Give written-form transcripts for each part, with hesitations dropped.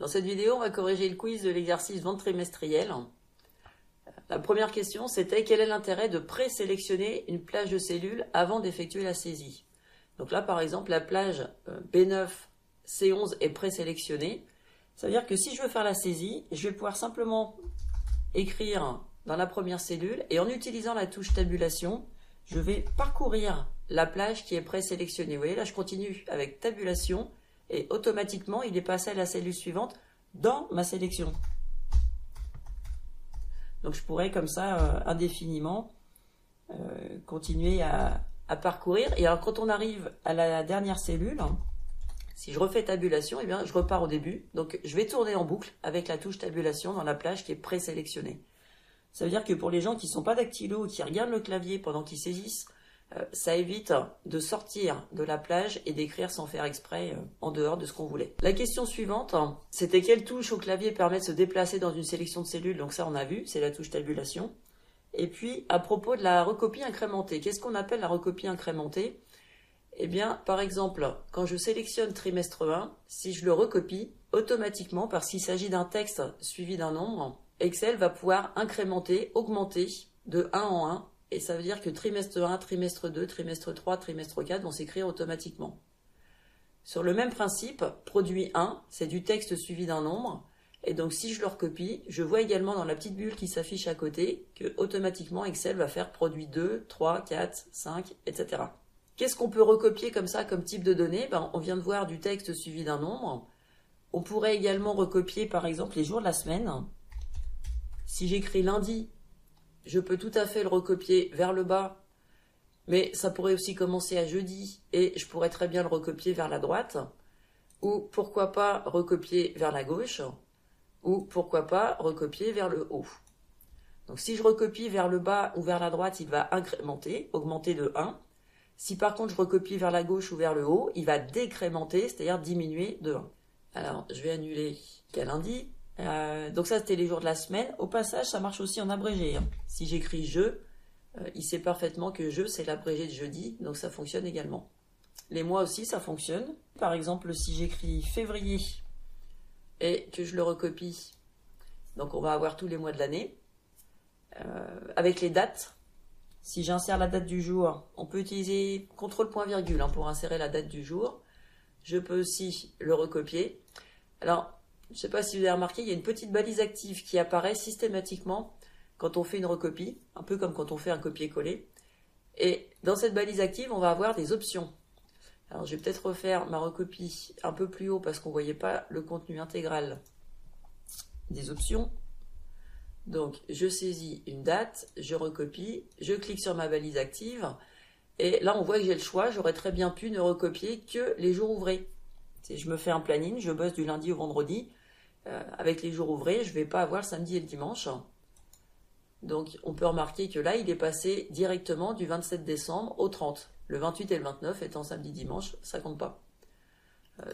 Dans cette vidéo, on va corriger le quiz de l'exercice vente trimestrielle. La première question, c'était quel est l'intérêt de présélectionner une plage de cellules avant d'effectuer la saisie? Donc là, par exemple, la plage B9, C11 est présélectionnée. Ça veut dire que si je veux faire la saisie, je vais pouvoir simplement écrire dans la première cellule et en utilisant la touche tabulation, je vais parcourir la plage qui est présélectionnée. Vous voyez, là, je continue avec tabulation et automatiquement, il est passé à la cellule suivante dans ma sélection. Donc, je pourrais comme ça, indéfiniment, continuer à parcourir. Et alors, quand on arrive à la dernière cellule, si je refais tabulation, eh bien, je repars au début. Donc, je vais tourner en boucle avec la touche tabulation dans la plage qui est présélectionnée. Ça veut dire que pour les gens qui ne sont pas dactylo ou qui regardent le clavier pendant qu'ils saisissent, ça évite de sortir de la plage et d'écrire sans faire exprès en dehors de ce qu'on voulait. La question suivante, c'était quelle touche au clavier permet de se déplacer dans une sélection de cellules? Donc ça, on a vu, c'est la touche tabulation. Et puis, à propos de la recopie incrémentée, qu'est-ce qu'on appelle la recopie incrémentée? Eh bien, par exemple, quand je sélectionne trimestre 1, si je le recopie, automatiquement, parce qu'il s'agit d'un texte suivi d'un nombre, Excel va pouvoir incrémenter, augmenter de 1 en 1, et ça veut dire que trimestre 1, trimestre 2, trimestre 3, trimestre 4 vont s'écrire automatiquement. Sur le même principe, produit 1, c'est du texte suivi d'un nombre, et donc si je le recopie, je vois également dans la petite bulle qui s'affiche à côté que automatiquement Excel va faire produit 2, 3, 4, 5, etc. Qu'est-ce qu'on peut recopier comme ça, comme type de données? On vient de voir du texte suivi d'un nombre. On pourrait également recopier par exemple les jours de la semaine. Si j'écris lundi, je peux tout à fait le recopier vers le bas, mais ça pourrait aussi commencer à jeudi et je pourrais très bien le recopier vers la droite, ou pourquoi pas recopier vers la gauche, ou pourquoi pas recopier vers le haut. Donc si je recopie vers le bas ou vers la droite, il va incrémenter, augmenter de 1. Si par contre je recopie vers la gauche ou vers le haut, il va décrémenter, c'est-à-dire diminuer de 1. Alors je vais annuler qu'à lundi. Donc ça, c'était les jours de la semaine. Au passage, ça marche aussi en abrégé. Si j'écris « je », il sait parfaitement que « je », c'est l'abrégé de jeudi, donc ça fonctionne également. Les mois aussi, ça fonctionne. Par exemple, si j'écris « février » et que je le recopie, donc on va avoir tous les mois de l'année. Avec les dates, si j'insère la date du jour, on peut utiliser CTRL-virgule pour insérer la date du jour. Je peux aussi le recopier. Alors, je ne sais pas si vous avez remarqué, il y a une petite balise active qui apparaît systématiquement quand on fait une recopie, un peu comme quand on fait un copier-coller. Et dans cette balise active, on va avoir des options. Alors, je vais peut-être refaire ma recopie un peu plus haut parce qu'on ne voyait pas le contenu intégral des options. Donc, je saisis une date, je recopie, je clique sur ma balise active. Et là, on voit que j'ai le choix. J'aurais très bien pu ne recopier que les jours ouvrés. Si je me fais un planning, je bosse du lundi au vendredi. Avec les jours ouvrés, je ne vais pas avoir le samedi et le dimanche. Donc, on peut remarquer que là, il est passé directement du 27 décembre au 30. Le 28 et le 29 étant samedi-dimanche, ça compte pas.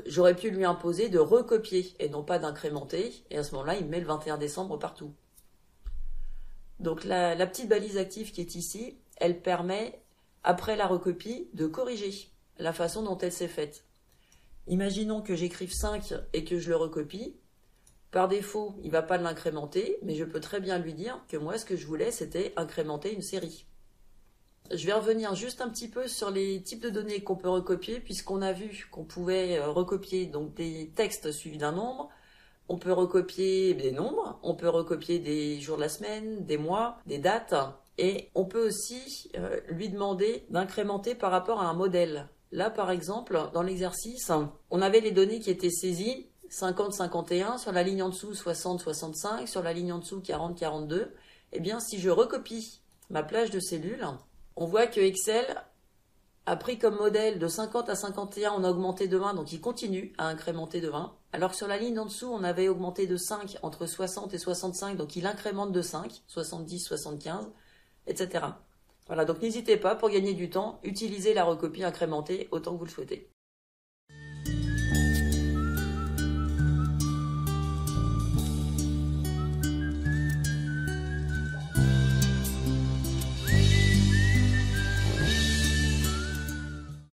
J'aurais pu lui imposer de recopier et non pas d'incrémenter. Et à ce moment-là, il met le 21 décembre partout. Donc, la petite balise active qui est ici, elle permet, après la recopie, de corriger la façon dont elle s'est faite. Imaginons que j'écrive 5 et que je le recopie. Par défaut, il ne va pas l'incrémenter, mais je peux très bien lui dire que moi, ce que je voulais, c'était incrémenter une série. Je vais revenir juste un petit peu sur les types de données qu'on peut recopier, puisqu'on a vu qu'on pouvait recopier donc des textes suivis d'un nombre. On peut recopier des nombres, on peut recopier des jours de la semaine, des mois, des dates, et on peut aussi lui demander d'incrémenter par rapport à un modèle. Là, par exemple, dans l'exercice, on avait les données qui étaient saisies, 50-51, sur la ligne en dessous 60-65, sur la ligne en dessous 40-42. Eh bien, si je recopie ma plage de cellules, on voit que Excel a pris comme modèle de 50 à 51, on a augmenté de 1, donc il continue à incrémenter de 1. Alors que sur la ligne en dessous, on avait augmenté de 5 entre 60 et 65, donc il incrémente de 5, 70, 75, etc. Voilà, donc n'hésitez pas, pour gagner du temps, utilisez la recopie incrémentée autant que vous le souhaitez.